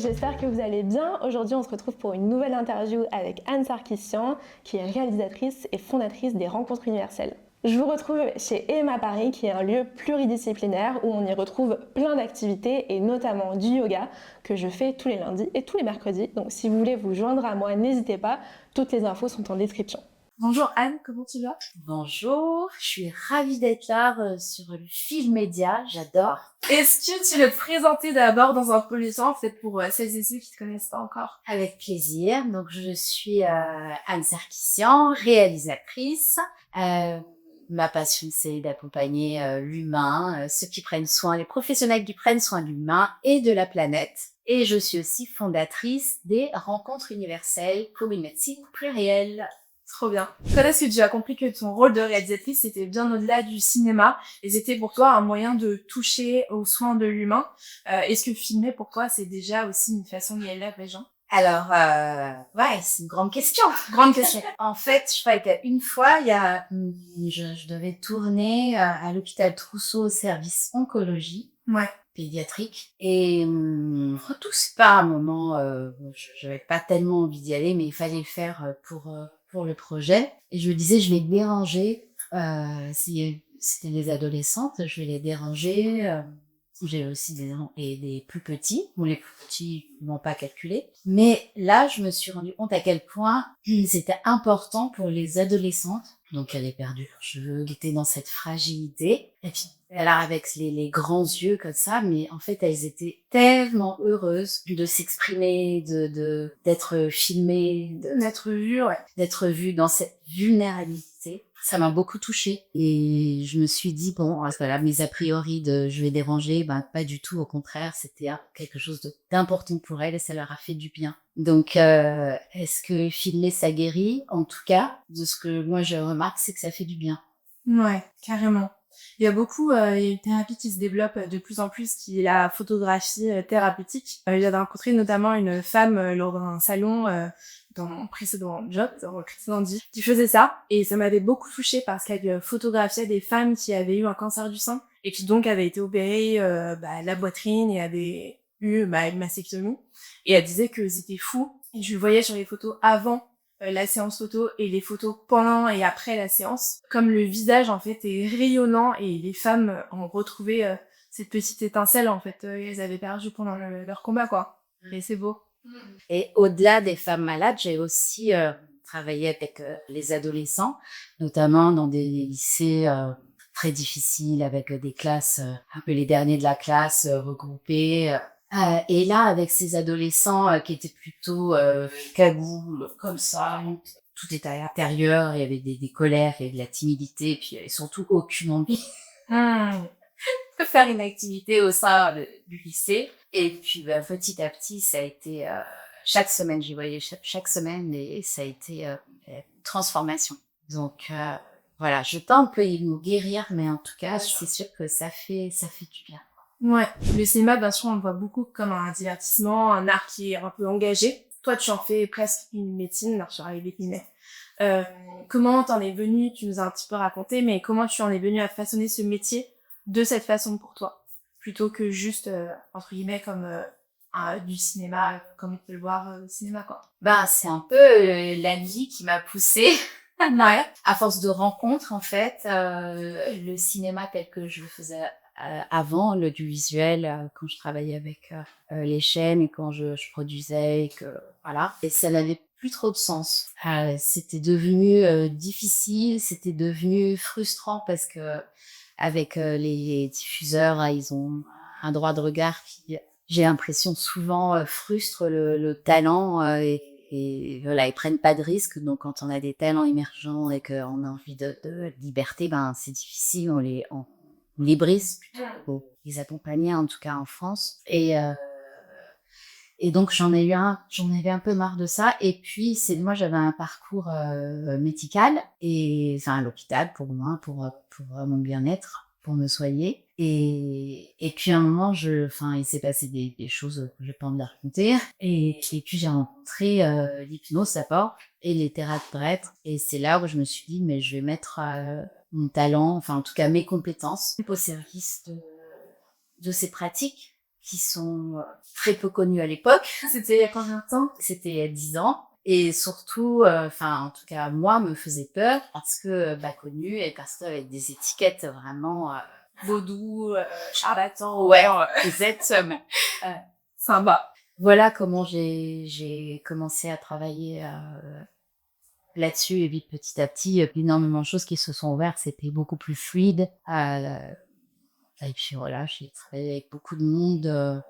j'espère que vous allez bien. Aujourd'hui, on se retrouve pour une nouvelle interview avec Anne Sarkissian, qui est réalisatrice et fondatrice des Rencontres Universelles. Je vous retrouve chez Emma Paris, qui est un lieu pluridisciplinaire où on y retrouve plein d'activités et notamment du yoga que je fais tous les lundis et tous les mercredis. Donc si vous voulez vous joindre à moi, n'hésitez pas, toutes les infos sont en description. Bonjour Anne, comment tu vas? Bonjour, je suis ravie d'être là sur le Fil Média, j'adore. Est-ce que tu veux te présenter d'abord dans un premier temps, peut-être pour celles et ceux qui ne te connaissent pas encore? Avec plaisir, donc je suis Anne Sarkissian, réalisatrice. Ma passion, c'est d'accompagner l'humain, ceux qui prennent soin, les professionnels qui prennent soin de l'humain et de la planète. Et je suis aussi fondatrice des Rencontres Universelles pour une médecine plurielle. Trop bien. Quand est-ce que tu as compris que ton rôle de réalisatrice c'était bien au-delà du cinéma et c'était pour toi un moyen de toucher aux soins de l'humain? Est-ce que filmer pour toi c'est déjà aussi une façon d'y aller avec les gens? Alors, ouais, c'est une grande question. Grande question. En fait, je crois qu'une fois, je devais tourner à l'hôpital Trousseau au service oncologie. Ouais. Pédiatrique. Et tout, c'est pas un moment, j'avais pas tellement envie d'y aller, mais il fallait le faire pour le projet. Et je me disais, je vais déranger, si c'était des adolescentes, je vais les déranger. J'ai aussi des plus petits. Bon, les plus petits ne m'ont pas calculé. Mais là, je me suis rendu compte à quel point c'était important pour les adolescentes. Donc, elle est perdue leurs cheveux, qui étaient dans cette fragilité. Et puis, alors, avec les grands yeux comme ça, mais en fait, elles étaient tellement heureuses de s'exprimer, d'être filmées, d'être vues dans cette vulnérabilité. Ça m'a beaucoup touchée. Et je me suis dit, bon, voilà, mes a priori de je vais déranger, ben, pas du tout. Au contraire, c'était quelque chose d'important pour elles et ça leur a fait du bien. Donc, est-ce que filmer, ça guérit? En tout cas, de ce que moi je remarque, c'est que ça fait du bien. Ouais, carrément. Il y a beaucoup, il y a une thérapie qui se développe de plus en plus, qui est la photographie thérapeutique. J'avais rencontré notamment une femme lors d'un salon dans mon précédent job, dans mon précédent dit, qui faisait ça. Et ça m'avait beaucoup touchée parce qu'elle photographiait des femmes qui avaient eu un cancer du sein et qui donc avaient été opérées la poitrine et avaient eu une mastectomie. Et elle disait que c'était fou. Et je le voyais sur les photos avant la séance photo et les photos pendant et après la séance. Comme le visage, en fait, est rayonnant et les femmes ont retrouvé cette petite étincelle, en fait, qu'elles avaient perdue pendant leur combat, quoi. Et c'est beau. Et au-delà des femmes malades, j'ai aussi travaillé avec les adolescents, notamment dans des lycées très difficiles, avec des classes, un peu les derniers de la classe regroupés. Et là, avec ces adolescents qui étaient plutôt cagoules, comme ça, tout était à l'intérieur, il y avait des colères, il y avait de la timidité, et puis surtout aucune envie de faire une activité au sein du lycée. Et puis petit à petit, ça a été chaque semaine, j'y voyais chaque semaine, et ça a été une transformation. Donc voilà, je tente de nous guérir, mais en tout cas, c'est sûr que ça fait du bien. Ouais, le cinéma, bien sûr, on le voit beaucoup comme un divertissement, un art qui est un peu engagé. Toi, tu en fais presque une médecine, alors sur les guillemets. Comment t'en es venue, tu nous as un petit peu raconté, mais comment tu en es venue à façonner ce métier de cette façon pour toi, plutôt que juste, entre guillemets, comme du cinéma, comme on peut le voir au cinéma, quoi. Ben, c'est un peu la vie qui m'a poussée. Ouais. À force de rencontres, en fait, le cinéma tel que je le faisais avant, l'audiovisuel, quand je travaillais avec les chaînes et quand je produisais, et que voilà, et ça n'avait plus trop de sens. C'était devenu difficile, c'était devenu frustrant parce que avec les diffuseurs, ils ont un droit de regard qui, j'ai l'impression, souvent frustre le talent et voilà, ils prennent pas de risques. Donc, quand on a des talents émergents et qu'on a envie de liberté, ben, c'est difficile, on les brise plutôt pour les accompagner, en tout cas en France. Et donc, j'en avais un peu marre de ça. Et puis, moi, j'avais un parcours médical et, enfin, à l'hôpital pour moi, pour mon bien-être, pour me soigner. Et puis, à un moment, il s'est passé des choses que je n'ai pas envie de raconter. Et puis, j'ai rencontré l'hypnose d'abord et les thérapeutes. Et c'est là où je me suis dit, mais je vais mettre mon talent, enfin, en tout cas, mes compétences au service de ces pratiques. qui sont très peu connus à l'époque. C'était il y a combien de temps? C'était il y a 10 ans. Et surtout, en tout cas, moi, me faisait peur parce que, connu et parce qu'avec des étiquettes vraiment, Vaudou, charlatan, ouais, exactement. sympa. Voilà comment j'ai commencé à travailler là-dessus. Et puis petit à petit, énormément de choses qui se sont ouvertes. C'était beaucoup plus fluide. Et puis voilà, j'ai travaillé avec beaucoup de monde.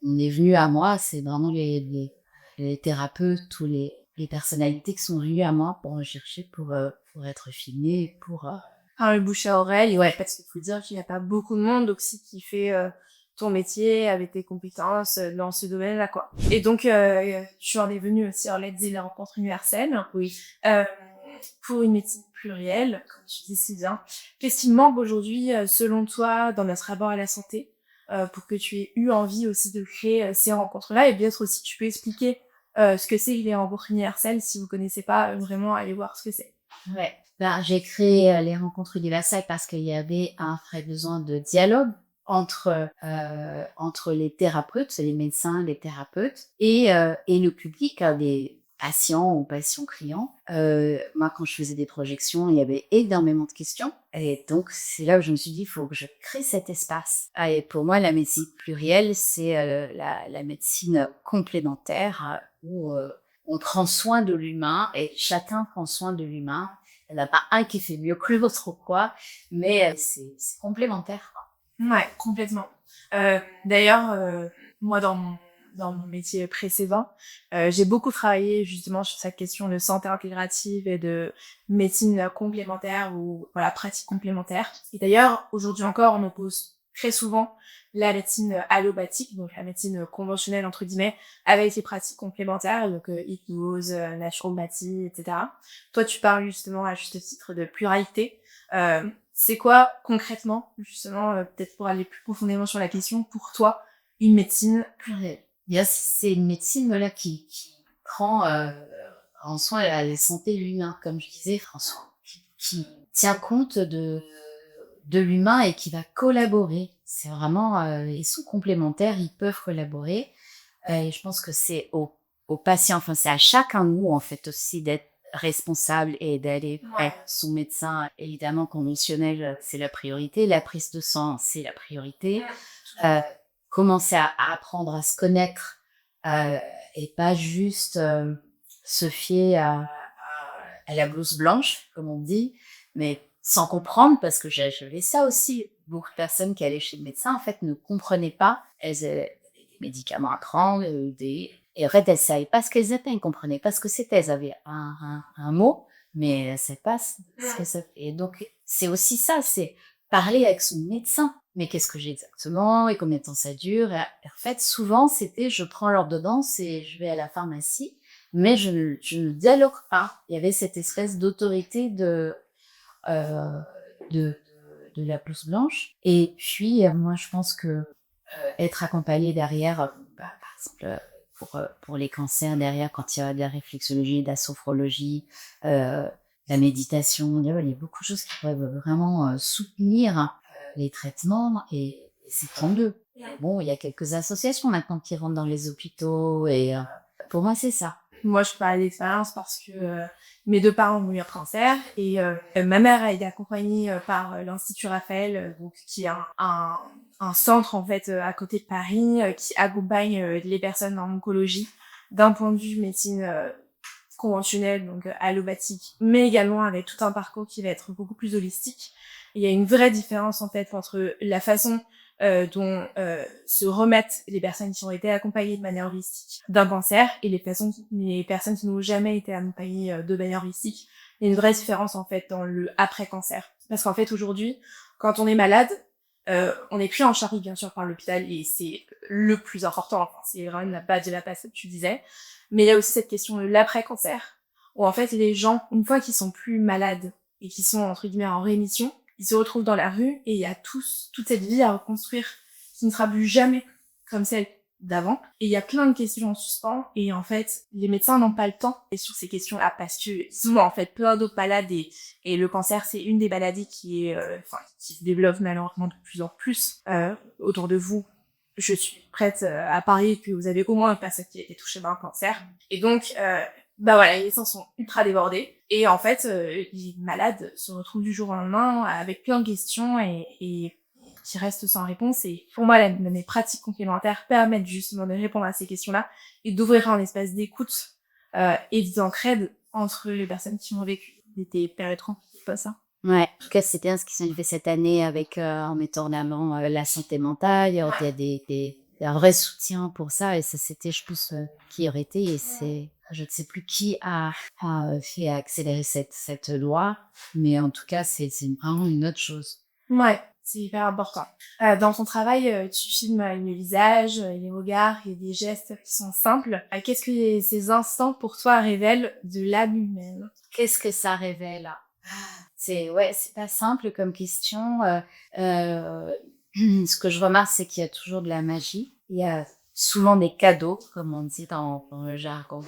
On est venu à moi, c'est vraiment les thérapeutes ou les personnalités qui sont venues à moi pour rechercher, pour être filmées, pour... Le bouche à oreille, ouais, parce qu'il faut dire qu'il n'y a pas beaucoup de monde aussi qui fait ton métier avec tes compétences dans ce domaine-là, quoi. Et donc, tu en es venu aussi en Let's les rencontres universelles. Oui. Pour une médecine plurielle, comme tu dis si bien. Qu'est-ce qui manque aujourd'hui, selon toi, dans notre rapport à la santé, pour que tu aies eu envie aussi de créer ces rencontres-là, et peut-être aussi tu peux expliquer ce que c'est les rencontres universelles, si vous connaissez pas, vraiment aller voir ce que c'est. Ouais. J'ai créé les rencontres universelles parce qu'il y avait un vrai besoin de dialogue entre les thérapeutes, les médecins, les thérapeutes et le public, des patients ou patients-clients. Moi, quand je faisais des projections, il y avait énormément de questions. Et donc, c'est là où je me suis dit, il faut que je crée cet espace. Et pour moi, la médecine plurielle, c'est la médecine complémentaire où on prend soin de l'humain et chacun prend soin de l'humain. Il n'y en a pas un qui fait mieux que l'autre ou quoi, mais c'est complémentaire. Ouais, complètement. D'ailleurs, moi, dans mon métier précédent, j'ai beaucoup travaillé justement sur cette question de santé intégrative et de médecine complémentaire ou voilà, pratique complémentaire. Et d'ailleurs, aujourd'hui encore, on oppose très souvent la médecine allopathique, donc la médecine conventionnelle entre guillemets, avec les pratiques complémentaires, donc hypnose, naturopathie, etc. Toi, tu parles justement à juste titre de pluralité. C'est quoi concrètement, justement, peut-être pour aller plus profondément sur la question, pour toi, une médecine plurielle? C'est une médecine voilà, qui prend en soin la santé de l'humain, comme je disais, François, qui tient compte de l'humain et qui va collaborer. C'est vraiment, ils sont complémentaires, ils peuvent collaborer. Et je pense que c'est aux patients, enfin c'est à chacun de nous en fait aussi d'être responsable et d'aller être son médecin. Évidemment, conventionnel, c'est la priorité. La prise de sang, c'est la priorité. Commencer à apprendre à se connaître et pas juste se fier à la blouse blanche, comme on dit, mais sans comprendre, parce que j'avais ça aussi. Beaucoup de personnes qui allaient chez le médecin, en fait, ne comprenaient pas. Elles avaient des médicaments à prendre, et en fait, elles ne savaient pas ce qu'elles étaient, elles ne comprenaient pas ce que c'était. Elles avaient un mot, mais elles ne savaient pas ce que c'était. Et donc, c'est aussi ça, c'est parler avec son médecin. Mais qu'est-ce que j'ai exactement et combien de temps ça dure? Et en fait, souvent, c'était je prends l'ordonnance et je vais à la pharmacie, mais je ne dialogue pas. Il y avait cette espèce d'autorité de la blouse blanche. Et puis, moi, je pense que être accompagné derrière, par exemple, pour les cancers, derrière, quand il y a de la réflexologie, de la sophrologie, la méditation, il y a beaucoup de choses qui peuvent vraiment soutenir les traitements et c'est 32. Bon, il y a quelques associations maintenant qui rentrent dans les hôpitaux et pour moi, c'est ça. Moi, je parle d'expérience parce que mes deux parents ont eu un cancer et ma mère a été accompagnée par l'Institut Raphaël, donc qui est un centre en fait à côté de Paris qui accompagne les personnes en oncologie d'un point de vue médecine conventionnelle, donc allopathique, mais également avec tout un parcours qui va être beaucoup plus holistique. Il y a une vraie différence en fait entre la façon dont se remettent les personnes qui ont été accompagnées de manière holistique d'un cancer et les personnes qui n'ont jamais été accompagnées de manière holistique. Il y a une vraie différence en fait dans le après-cancer. Parce qu'en fait aujourd'hui, quand on est malade, on n'est plus en charge bien sûr par l'hôpital et c'est le plus important, enfin, c'est vraiment la base de la base, tu disais. Mais il y a aussi cette question de l'après-cancer, où en fait les gens, une fois qu'ils sont plus malades et qu'ils sont entre guillemets en rémission, ils se retrouvent dans la rue et il y a toute cette vie à reconstruire qui ne sera plus jamais comme celle d'avant. Et il y a plein de questions en suspens et en fait, les médecins n'ont pas le temps et sur ces questions-là parce que souvent en fait plein d'autres maladies et le cancer c'est une des maladies qui est qui se développe malheureusement de plus en plus autour de vous je suis prête à parier que vous avez au moins une personne qui a été touchée par un cancer. Et donc, voilà, les médecins sont ultra débordés. Et en fait, les malades se retrouvent du jour au lendemain avec plein de questions et qui restent sans réponse. Et pour moi, les pratiques complémentaires permettent justement de répondre à ces questions-là et d'ouvrir un espace d'écoute et d'entraide entre les personnes qui ont vécu des périodes compliquées, pas ça. Ouais, en tout cas, c'était un ce qu'ils ont fait cette année avec en mettant en avant la santé mentale. Il y a un vrai soutien pour ça, et ça, c'était, je pense, qui aurait été, et c'est, je ne sais plus qui a fait accélérer cette loi, mais en tout cas, c'est vraiment une autre chose. Ouais, c'est hyper important. Dans ton travail, tu filmes les visages, les regards et des gestes qui sont simples. Qu'est-ce que ces instants pour toi révèlent de l'âme humaine? Qu'est-ce que ça révèle? C'est pas simple comme question. Ce que je remarque, c'est qu'il y a toujours de la magie. Il y a souvent des cadeaux, comme on dit dans le jargon,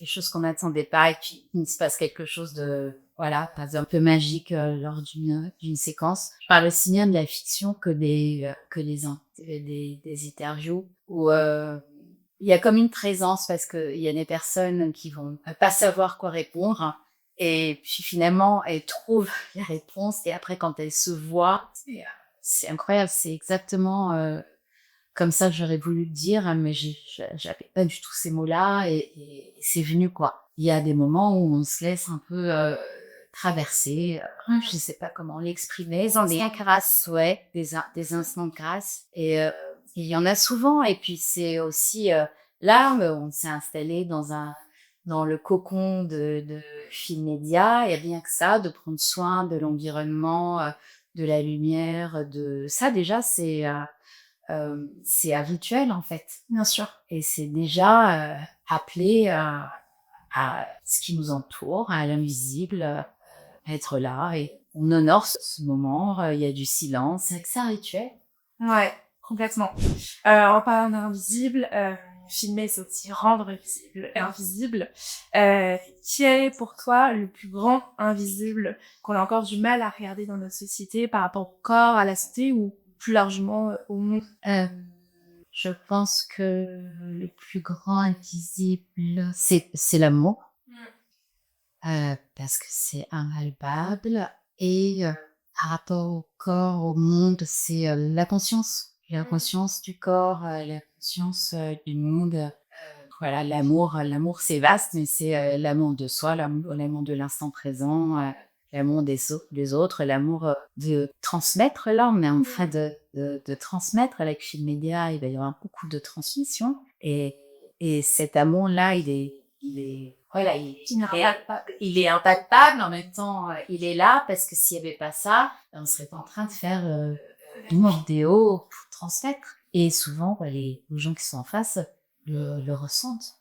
des choses qu'on n'attendait pas, et puis il se passe quelque chose de, voilà, pas un peu magique lors d'une séquence. Je parle aussi bien de la fiction que des interviews où il y a comme une présence, parce que il y a des personnes qui vont pas savoir quoi répondre. Et puis finalement, elles trouvent les réponses, et après, quand elles se voient, c'est incroyable. C'est exactement comme ça que j'aurais voulu le dire, mais j'avais pas du tout ces mots-là, et c'est venu, quoi. Il y a des moments où on se laisse un peu traverser. Je sais pas comment l'exprimer. Des grâce, ouais, des instants de grâce. Et il y en a souvent. Et puis c'est aussi là, on s'est installé dans le cocon de Filmédia, et rien que ça, de prendre soin de l'environnement, de la lumière, de ça, déjà, c'est habituel, en fait. Bien sûr. Et c'est déjà appelé à ce qui nous entoure, à l'invisible, être là, et on honore ce moment. Il y a du silence, c'est que c'est un rituel. Ouais, complètement. En parlant d'invisible, filmer, c'est aussi rendre visible et invisible. Qui est pour toi le plus grand invisible qu'on a encore du mal à regarder dans notre société par rapport au corps, à la santé, ou plus largement au monde? Je pense que le plus grand invisible, c'est l'amour. Parce que c'est impalpable, et par rapport au corps, au monde, c'est la conscience. La conscience du corps, la conscience du monde. Voilà, l'amour, c'est vaste, mais c'est l'amour de soi, l'amour de l'instant présent, l'amour des autres, l'amour de transmettre. Là, on est en train de transmettre avec Filmédia. Il va y avoir beaucoup de transmission, et cet amour-là, il est voilà, il est impactable, en même temps, il est là, parce que s'il n'y avait pas ça, on serait pas en train de faire une vidéo pour transmettre. Et souvent, les gens qui sont en face le ressentent.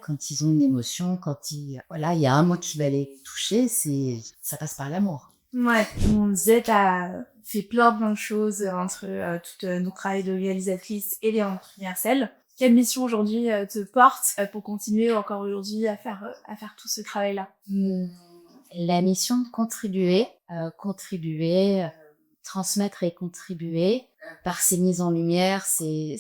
Quand ils ont une émotion, il y a un mot qui va les toucher, ça passe par l'amour. Ouais, on disait, t'as fait plein de choses entre tout notre travail de réalisatrice et les rencontres universelles. Quelle mission aujourd'hui te porte pour continuer encore aujourd'hui à faire tout ce travail-là? La mission de contribuer, transmettre et contribuer. Par ces mises en lumière, c'est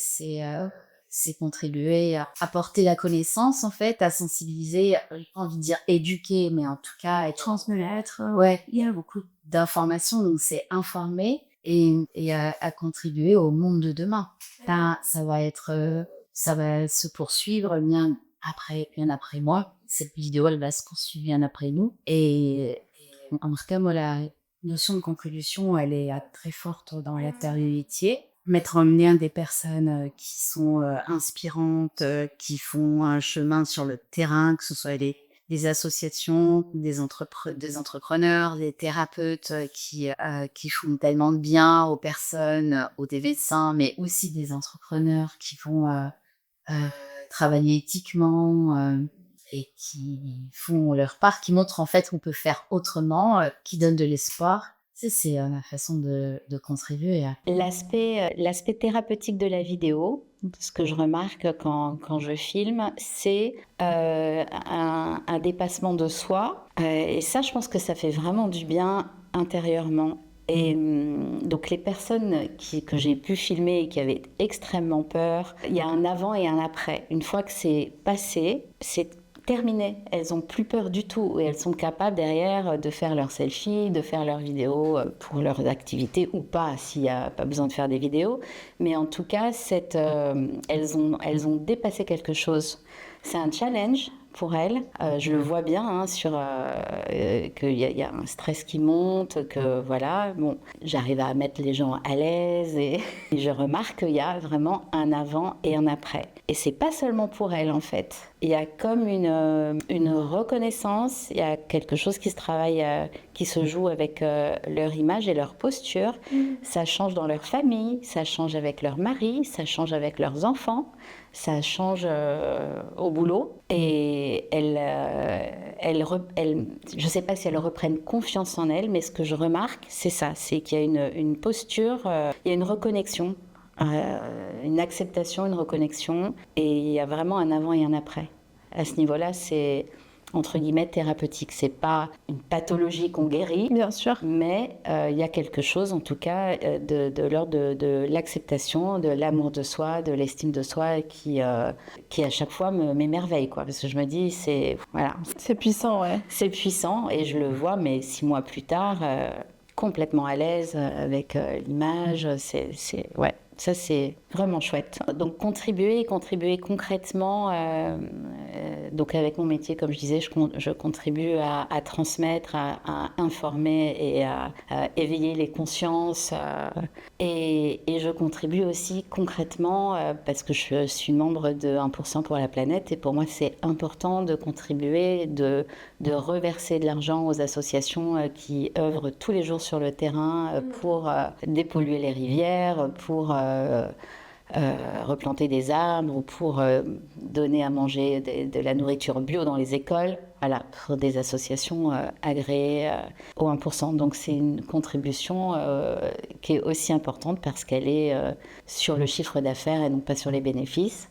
contribuer à apporter la connaissance, en fait, à sensibiliser, j'ai pas envie de dire éduquer, mais en tout cas Transmettre. Ouais, il y a beaucoup d'informations, donc c'est informer et à contribuer au monde de demain. Ça va se poursuivre bien après moi. Cette vidéo, elle va se poursuivre bien après nous. Et en tout cas, moi, la notion de contribution, elle est très forte dans l'atelier. Mettre en lien des personnes qui sont inspirantes, qui font un chemin sur le terrain, que ce soit des associations, des entrepreneurs, des thérapeutes qui font tellement de bien aux personnes, aux médecins, mais aussi des entrepreneurs qui vont travailler éthiquement, et qui font leur part, qui montrent en fait qu'on peut faire autrement, qui donnent de l'espoir. C'est ma façon de contribuer. L'aspect thérapeutique de la vidéo, ce que je remarque quand je filme, c'est un dépassement de soi. Et ça, je pense que ça fait vraiment du bien intérieurement. Et donc les personnes que j'ai pu filmer et qui avaient extrêmement peur, il y a un avant et un après. Une fois que c'est passé, c'est terminé. Elles n'ont plus peur du tout et elles sont capables derrière de faire leurs selfies, de faire leurs vidéos pour leurs activités ou pas, s'il n'y a pas besoin de faire des vidéos. Mais en tout cas, elles ont dépassé quelque chose. C'est un challenge pour elles. Je le vois bien qu'il y a un stress qui monte, que voilà, bon, j'arrive à mettre les gens à l'aise et je remarque qu'il y a vraiment un avant et un après. Et c'est pas seulement pour elles en fait. Il y a comme une reconnaissance, il y a quelque chose qui se travaille, qui se joue avec leur image et leur posture. Ça change dans leur famille, ça change avec leur mari, ça change avec leurs enfants. Ça change au boulot et je ne sais pas si elles reprennent confiance en elles, mais ce que je remarque, c'est ça, c'est qu'il y a une posture, il y a une reconnexion, une acceptation, une reconnexion, et il y a vraiment un avant et un après. À ce niveau-là, c'est entre guillemets thérapeutique. C'est pas une pathologie qu'on guérit, Bien sûr. mais il y a quelque chose, en tout cas, de l'ordre de l'acceptation, de l'amour de soi, de l'estime de soi, qui à chaque fois m'émerveille, quoi. Parce que je me dis, voilà. C'est puissant, ouais. C'est puissant, et je le vois, mais 6 mois plus tard, complètement à l'aise avec l'image. Ouais. Ça, c'est vraiment chouette. Donc, contribuer concrètement. Donc, avec mon métier, comme je disais, je contribue à transmettre, à informer et à éveiller les consciences. Et je contribue aussi concrètement parce que je suis membre de 1% pour la planète. Et pour moi, c'est important de contribuer, de reverser de l'argent aux associations qui œuvrent tous les jours sur le terrain pour dépolluer les rivières, pour replanter des arbres ou pour donner à manger de la nourriture bio dans les écoles, voilà, pour des associations agréées au 1%. Donc c'est une contribution qui est aussi importante parce qu'elle est sur le chiffre d'affaires et non pas sur les bénéfices,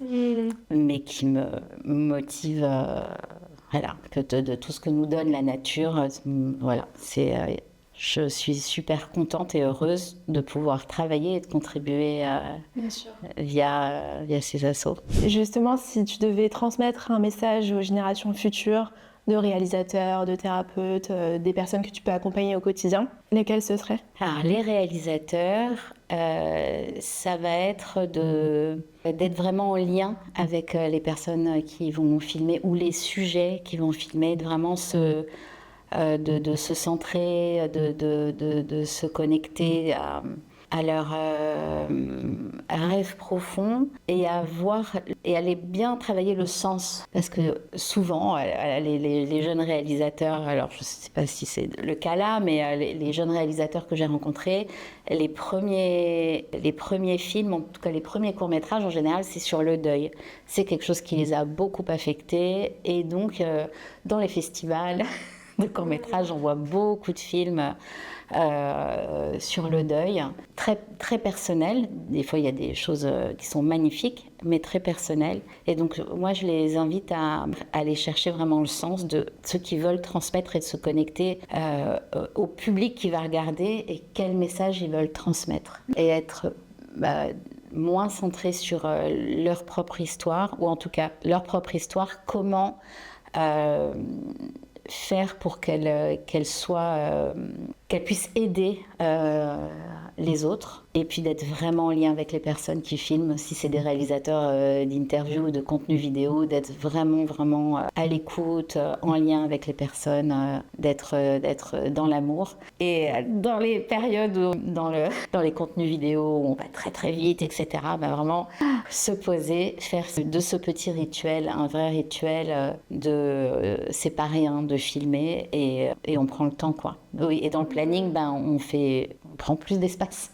mais qui me motive, voilà, de tout ce que nous donne la nature. Voilà, je suis super contente et heureuse de pouvoir travailler et de contribuer Bien sûr. via ces assos. Justement, si tu devais transmettre un message aux générations futures de réalisateurs, de thérapeutes, des personnes que tu peux accompagner au quotidien, lesquelles ce seraient ? Alors, les réalisateurs, ça va être d'être vraiment en lien avec les personnes qui vont filmer ou les sujets qui vont filmer, de vraiment de se centrer, de se connecter à leur rêve profond et aller bien travailler le sens. Parce que souvent, les jeunes réalisateurs, alors je ne sais pas si c'est le cas là, mais les jeunes réalisateurs que j'ai rencontrés, les premiers films, en tout cas les premiers courts-métrages, en général, c'est sur le deuil. C'est quelque chose qui les a beaucoup affectés. Et donc, dans les festivals de courts-métrages, on voit beaucoup de films sur le deuil, très, très personnels. Des fois, il y a des choses qui sont magnifiques, mais très personnelles. Et donc, moi, je les invite à aller chercher vraiment le sens de ceux qui veulent transmettre et de se connecter au public qui va regarder et quel message ils veulent transmettre. Et être moins centré sur leur propre histoire, ou en tout cas, leur propre histoire, comment faire pour qu'elle puisse aider les autres, et puis d'être vraiment en lien avec les personnes qui filment, si c'est des réalisateurs d'interviews ou de contenu vidéo, d'être vraiment à l'écoute, en lien avec les personnes, d'être dans l'amour. Et dans les périodes où, dans les contenus vidéo où on va très très vite, etc., vraiment se poser, faire de ce petit rituel un vrai rituel c'est pas rien de filmer, et on prend le temps, quoi. Oui, et dans le planning, on prend plus d'espace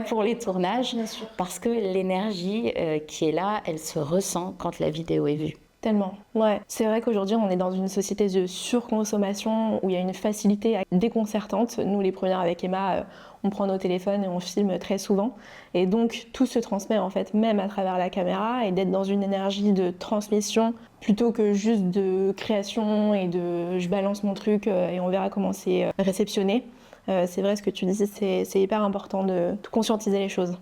pour les tournages, parce que l'énergie qui est là, elle se ressent quand la vidéo est vue. Tellement, ouais. C'est vrai qu'aujourd'hui, on est dans une société de surconsommation où il y a une facilité déconcertante. Nous, les premières avec Emma, on prend nos téléphones et on filme très souvent. Et donc, tout se transmet, en fait, même à travers la caméra, et d'être dans une énergie de transmission plutôt que juste de création et de « je balance mon truc et on verra comment c'est réceptionné ». c'est vrai ce que tu dis, c'est hyper important de conscientiser les choses.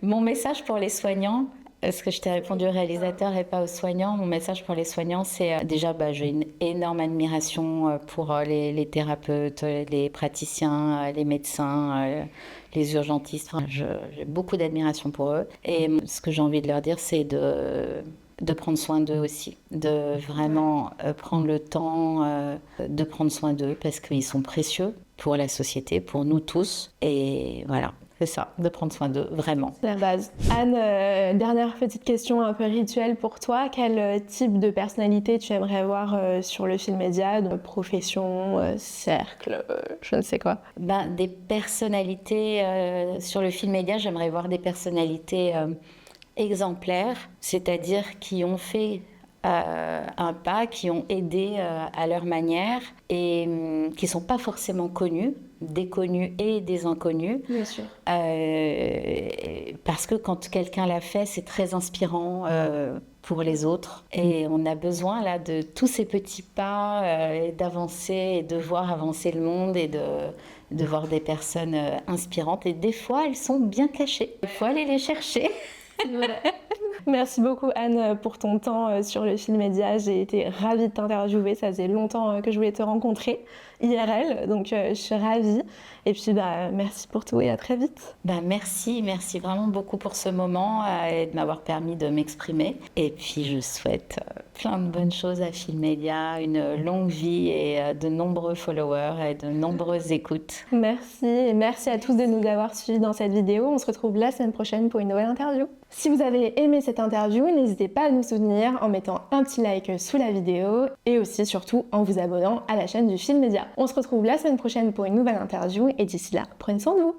Mon message pour les soignants, parce que je t'ai répondu aux réalisateurs et pas aux soignants, mon message pour les soignants, c'est déjà, j'ai une énorme admiration pour les thérapeutes, les praticiens, les médecins, les urgentistes. Enfin, j'ai beaucoup d'admiration pour eux. Et ce que j'ai envie de leur dire, c'est de prendre soin d'eux aussi, de vraiment prendre le temps de prendre soin d'eux, parce qu'ils sont précieux pour la société, pour nous tous. Et voilà. C'est ça, de prendre soin d'eux, vraiment. C'est la base. Anne, dernière petite question un peu rituelle pour toi. Quel type de personnalité tu aimerais voir sur le Film Média, donc profession, cercle, je ne sais quoi? Des personnalités sur le Film Média, j'aimerais voir des personnalités exemplaires, c'est-à-dire qui ont fait un pas, qui ont aidé à leur manière et qui ne sont pas forcément connus, des connus et des inconnus. Bien sûr. Parce que quand quelqu'un l'a fait, c'est très inspirant pour les autres. Et on a besoin là de tous ces petits pas, d'avancer et de voir avancer le monde et de voir des personnes inspirantes. Et des fois, elles sont bien cachées. Il faut aller les chercher. Voilà. Merci beaucoup Anne pour ton temps sur le Film Média. J'ai été ravie de t'interviewer. Ça faisait longtemps que je voulais te rencontrer IRL, donc je suis ravie. Et puis merci pour tout et à très vite. Merci vraiment beaucoup pour ce moment et de m'avoir permis de m'exprimer. Et puis je souhaite plein de bonnes choses à Film Média, une longue vie et de nombreux followers et de nombreuses écoutes. Merci et merci à tous de nous avoir suivis dans cette vidéo. On se retrouve la semaine prochaine pour une nouvelle interview. Si vous avez aimé cette interview, n'hésitez pas à nous soutenir en mettant un petit like sous la vidéo et aussi surtout en vous abonnant à la chaîne du Film Média. On se retrouve la semaine prochaine pour une nouvelle interview et d'ici là, prenez soin de vous.